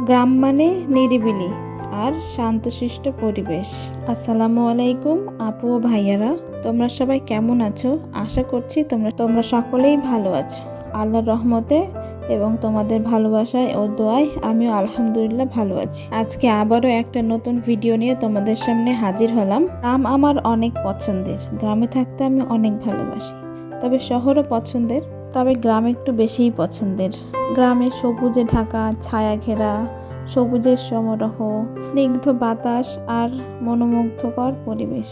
গ্রাম মানে নিরিবিলি আর শান্তশিষ্ট পরিবেশ। আসসালামু আলাইকুম আপু ও ভাইয়ারা, তোমরা সবাই কেমন আছো? আশা করছি তোমরা সকলেই ভালো আছো আল্লাহর রহমতে এবং তোমাদের ভালোবাসায় ও দোয়ায় আমিও আলহামদুলিল্লাহ ভালো আছি। আজকে আবারও একটা নতুন ভিডিও নিয়ে তোমাদের সামনে হাজির হলাম। গ্রাম আমার অনেক পছন্দের, গ্রামে থাকতে আমি অনেক ভালোবাসি, তবে শহরও পছন্দের, তবে গ্রাম একটু বেশিই পছন্দের। গ্রামে সবুজে ঢাকা, ছায়া ঘেরা, সবুজের সমারোহ, স্নিগ্ধ বাতাস আর মনোমুগ্ধকর পরিবেশ।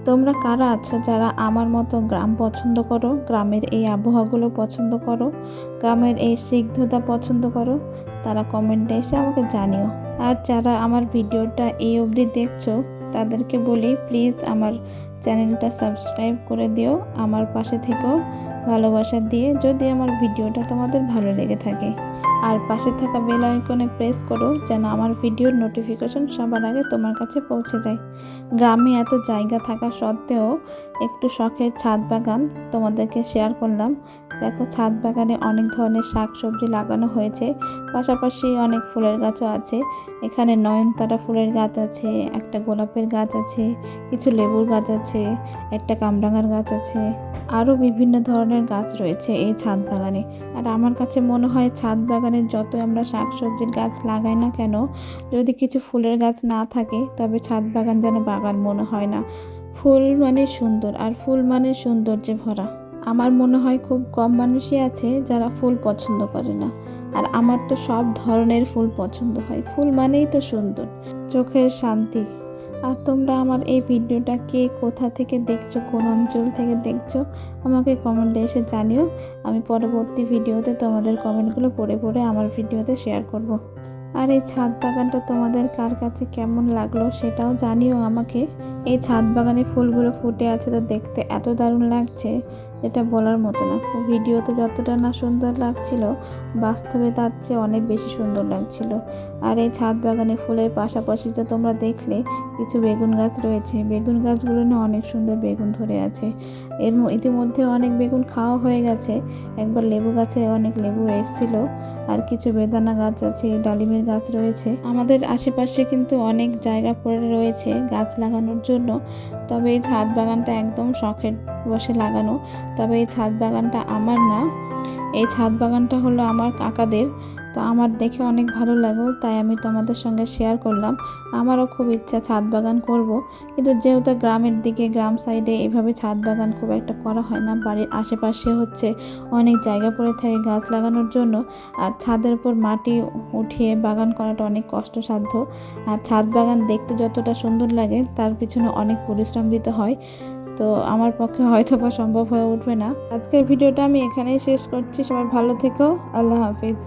তোমরা কারা আছো যারা আমার মতো গ্রাম পছন্দ করো, গ্রামের এই আবহাওয়াগুলো পছন্দ করো, গ্রামের এই স্নিগ্ধতা পছন্দ করো? তারা কমেন্টে এসে আমাকে জানিও। আর যারা আমার ভিডিওটা এই অবধি দেখছো তাদেরকে বলি, প্লিজ আমার চ্যানেলটা সাবস্ক্রাইব করে দিও, আমার পাশে থেকেও ভালোবাসা দিয়ে, যদি আমার ভিডিওটা তোমাদের ভালো লেগে থাকে। আর পাশে থাকা বেল আইকনে প্রেস করো যেন আমার ভিডিওর নোটিফিকেশন সবার আগে তোমার কাছে পৌঁছে যায়। গ্রামে এত জায়গা থাকা সত্ত্বেও একটু শখের ছাদ বাগান তোমাদেরকে শেয়ার করলাম। দেখো, ছাদ বাগানে অনেক ধরনের শাকসবজি লাগানো হয়েছে, পাশাপাশি অনেক ফুলের গাছও আছে। এখানে নয়নতারা ফুলের গাছ আছে, একটা গোলাপের গাছ আছে, কিছু লেবুর গাছ আছে, একটা কামরাঙার গাছ আছে, আরও বিভিন্ন ধরনের গাছ রয়েছে এই ছাদ বাগানে। আর আমার কাছে মনে হয় ছাদ বাগানে যত আমরা শাকসবজির গাছ লাগাই না কেন, যদি কিছু ফুলের গাছ না থাকে তবে ছাদ বাগান যেন বাগান মনে হয় না। ফুল মানে সুন্দর, আর ফুল মানে সৌন্দর্যে ভরা। আমার মনে হয় খুব কম মানুষই আছে যারা ফুল পছন্দ করে না, আর আমার তো সব ধরনের ফুল পছন্দ হয়। ফুল মানেই তো সুন্দর, চোখের শান্তি। আর তোমরা আমার এই ভিডিওটা কে কোথা থেকে দেখছো, কোন অঞ্চল থেকে দেখছো, আমাকে কমেন্টে এসে জানিও। আমি পরবর্তী ভিডিওতে তোমাদের কমেন্টগুলো পড়ে পড়ে আমার ভিডিওতে শেয়ার করব। আর এই ছাদ বাগানটা তোমাদের কার কাছে কেমন লাগলো সেটাও জানিও আমাকে। এই ছাদ বাগানে ফুলগুলো ফুটে আছে তো দেখতে এত দারুণ লাগছে যেটা বলার মতো না। ভিডিওতে যতটা না সুন্দর লাগছিল, বাস্তবে তার চেয়ে অনেক বেশি সুন্দর লাগছিল। আর এই ছাদ বাগানে ফুলের পাশাপাশি তো তোমরা দেখলে কিছু বেগুন গাছ রয়েছে, বেগুন গাছগুলো না অনেক সুন্দর বেগুন ধরে আছে। ইতিমধ্যে অনেক বেগুন খাওয়া হয়ে গেছে। একবার লেবু গাছে অনেক লেবু এসেছিল, আর কিছু বেদানা গাছ আছে, ডালিমের গাছ রয়েছে। আমাদের আশেপাশে কিন্তু অনেক জায়গা পড়ে রয়েছে গাছ লাগানোর জন্য, তবে এই ছাদ বাগানটা একদম শখের বসে লাগানো। তবে এই ছাদ বাগানটা আমার না, এই ছাদ বাগানটা হলো আমার কাকাদের। তো আমার দেখে অনেক ভালো লাগলো, তাই আমি তোমাদের সঙ্গে শেয়ার করলাম। আমারও খুব ইচ্ছা ছাদ বাগান করব, কিন্তু যেহেতু গ্রামের দিকে, গ্রাম সাইডে এভাবে ছাদ বাগান খুব একটা করা হয় না। বাড়ির আশেপাশে হচ্ছে অনেক জায়গা পড়ে থাকে গাছ লাগানোর জন্য, আর ছাদের উপর মাটি উঠিয়ে বাগান করাটা অনেক কষ্টসাধ্য। আর ছাদ বাগান দেখতে যতটা সুন্দর লাগে তার পিছনে অনেক পরিশ্রম দিতে হয়, তো আমার পক্ষে হয়তো বা সম্ভব হয়ে উঠবে না। আজকের ভিডিওটা আমি এখানেই শেষ করছি। সবাই ভালো থেকো, আল্লাহ হাফিজ।